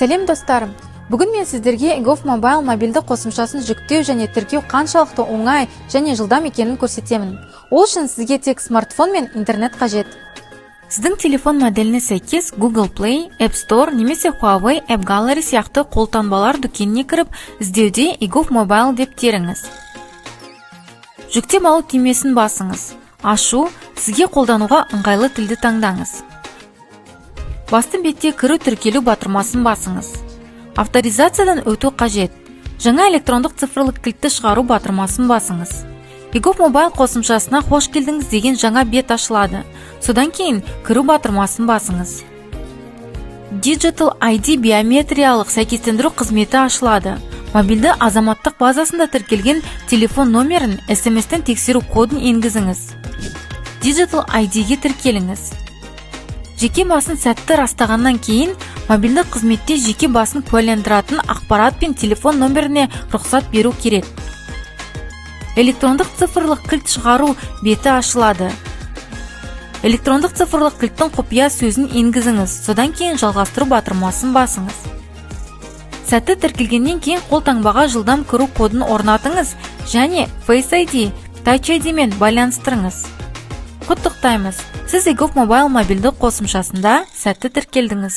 Сәлем достарым! Бүгін мен сіздерге eGov Mobile мобильді қосымшасын жүктеу және тіркеу қаншалықты оңай және жылдам екенін көрсетемін. Ол үшін сізге тек смартфон мен интернет қажет. Сіздің телефон моделіне сәйкес Google Play, App Store немесе Huawei App Gallery сияқты қолтаңбалар дүкеніне кіріп, іздеуде eGov Mobile деп теріңіз. Жүктеп алу түймесін басыңыз. Ашу, сізге қолдануға ыңғайлы тілді таңдаңыз. Басты бетте кіру тіркелу батырмасын басыңыз. Авторизациядан өту қажет. Жаңа электрондық цифрлық кілтті шығару батырмасын басыңыз. eGov Mobile қосымшасына қош келдіңіз деген жаңа бет ашылады. Содан кейін кіру батырмасын басыңыз. Digital ID биометриялық сәйкестендіру қызметі ашылады. Мобильді азаматтық базасында тіркелген телефон номерін SMS-тен тексеру кодын енгізіңіз. Digital ID-ге тіркеліңіз. Жеке басын сәтті растағаннан кейін, мобильді қызметте жеке басын куәландыратын ақпарат пен телефон номеріне рұқсат беру керек. Электрондық цифрлық кілт шығару беті ашылады. Электрондық цифрлық кілттің құпия сөзін енгізіңіз, содан кейін жалғастыру батырмасын басыңыз. Сәтті тіркелгеннен кейін қолтаңбаға жылдам кіру кодын орнатыңыз және Face ID, Touch ID мен байланыстырыңыз. Құттықтаймыз! Сіз eGov Mobile мобильді қосымшасында сәтті тіркелдіңіз.